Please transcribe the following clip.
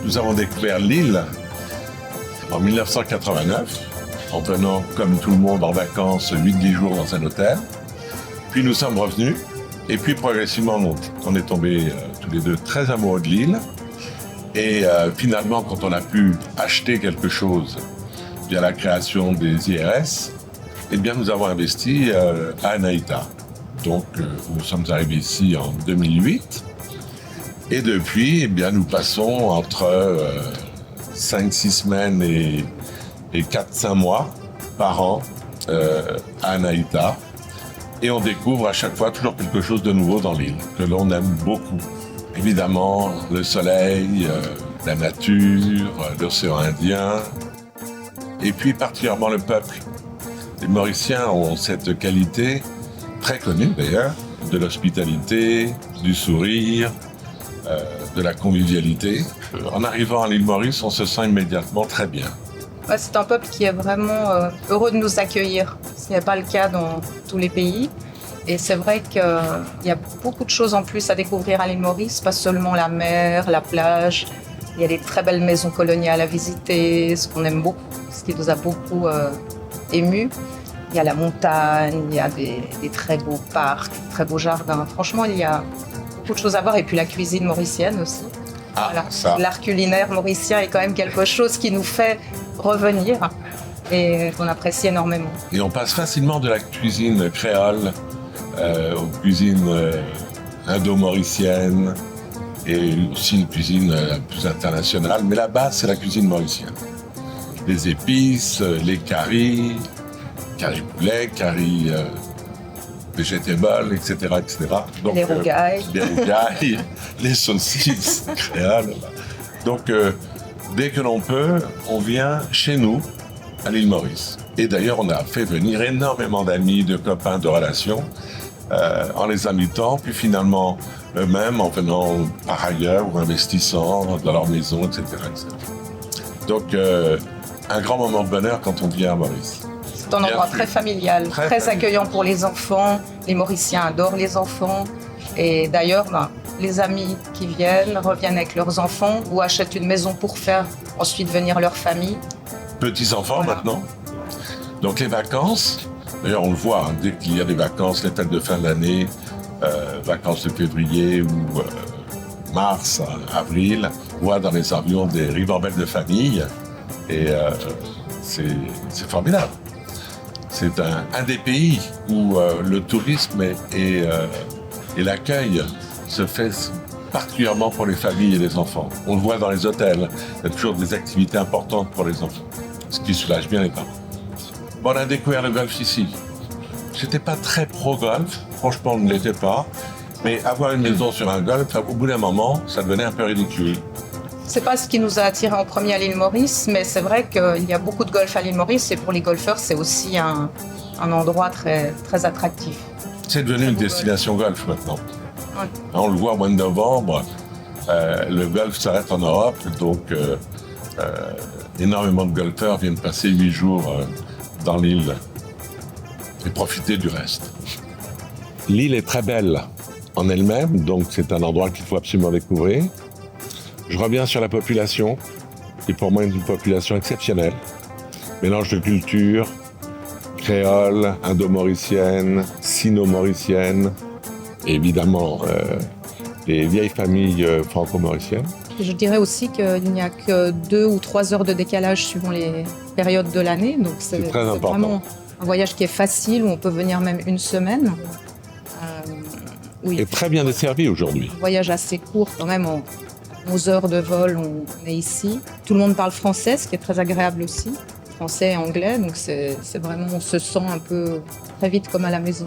nous avons découvert l'île en 1989, en venant comme tout le monde en vacances 8-10 jours dans un hôtel. Puis nous sommes revenus et puis progressivement on est tombés tous les deux très amoureux de l'île. Et finalement, quand on a pu acheter quelque chose via la création des IRS, eh bien nous avons investi à Anaïta. Donc nous sommes arrivés ici en 2008. Et depuis, eh bien, nous passons entre 5-6 semaines et 4-5 mois par an à Anaïta. Et on découvre à chaque fois toujours quelque chose de nouveau dans l'île, que l'on aime beaucoup. Évidemment, le soleil, la nature, l'océan Indien, et puis particulièrement le peuple. Les Mauriciens ont cette qualité, très connue d'ailleurs, de l'hospitalité, du sourire, de la convivialité. En arrivant à l'île Maurice, on se sent immédiatement très bien. Ouais, c'est un peuple qui est vraiment heureux de nous accueillir. Ce n'est pas le cas dans tous les pays. Et c'est vrai qu'il y a beaucoup de choses en plus à découvrir à l'île Maurice, pas seulement la mer, la plage. Il y a des très belles maisons coloniales à visiter, ce qu'on aime beaucoup, ce qui nous a beaucoup émus. Il y a la montagne, il y a des très beaux parcs, très beaux jardins. Franchement, il y a beaucoup de choses à voir. Et puis la cuisine mauricienne aussi. Ah, voilà. ça. L'art culinaire mauricien est quand même quelque chose qui nous fait revenir et qu'on apprécie énormément. Et on passe facilement de la cuisine créole aux cuisines indo-mauriciennes et aussi une cuisine plus internationale. Mais la base, c'est la cuisine mauricienne. Les épices, les curry poulet, curry vegetable, etc., etc. Donc, les rougailles. Les rougailles, les saucisses créoles. Donc, dès que l'on peut, on vient chez nous, à l'île Maurice. Et d'ailleurs, on a fait venir énormément d'amis, de copains, de relations, en les invitant, puis finalement, eux-mêmes en venant par ailleurs ou investissant dans leur maison, etc., etc. Donc, un grand moment de bonheur quand on vient à Maurice. C'est un endroit très familial, très accueillant pour les enfants. Les Mauriciens adorent les enfants. Et d'ailleurs, les amis qui viennent reviennent avec leurs enfants ou achètent une maison pour faire ensuite venir leur famille. Petits-enfants Voilà. maintenant. Donc les vacances, d'ailleurs on le voit, hein, dès qu'il y a des vacances, les fêtes de fin d'année, vacances de février ou mars, avril, on voit dans les avions des ribambelles de famille. Et c'est formidable. C'est un des pays où le tourisme et l'accueil se fait particulièrement pour les familles et les enfants. On le voit dans les hôtels, il y a toujours des activités importantes pour les enfants, ce qui soulage bien les parents. Bon, on a découvert le golf ici. J'étais pas très pro-golf, franchement on ne l'était pas, mais avoir une maison sur un golf, au bout d'un moment, ça devenait un peu ridicule. C'est pas ce qui nous a attirés en premier à l'île Maurice, mais c'est vrai qu'il y a beaucoup de golf à l'île Maurice et pour les golfeurs, c'est aussi un endroit très, très attractif. C'est devenu une destination golf maintenant. Ouais. On le voit au mois de novembre, le golf s'arrête en Europe, donc énormément de golfeurs viennent passer 8 jours dans l'île et profiter du reste. L'île est très belle en elle-même, donc c'est un endroit qu'il faut absolument découvrir. Je reviens sur la population, qui pour moi est une population exceptionnelle. Mélange de cultures, créole, indo-mauricienne, sino-mauricienne, et évidemment les vieilles familles franco-mauriciennes. Je dirais aussi qu'il n'y a que 2 ou 3 heures de décalage suivant les périodes de l'année. Donc c'est très important. Vraiment un voyage qui est facile, où on peut venir même une semaine. Et très bien desservi aujourd'hui. Un voyage assez court quand même, en 11 heures de vol, on est ici. Tout le monde parle français, ce qui est très agréable aussi. Français et anglais, donc c'est vraiment, on se sent un peu très vite comme à la maison.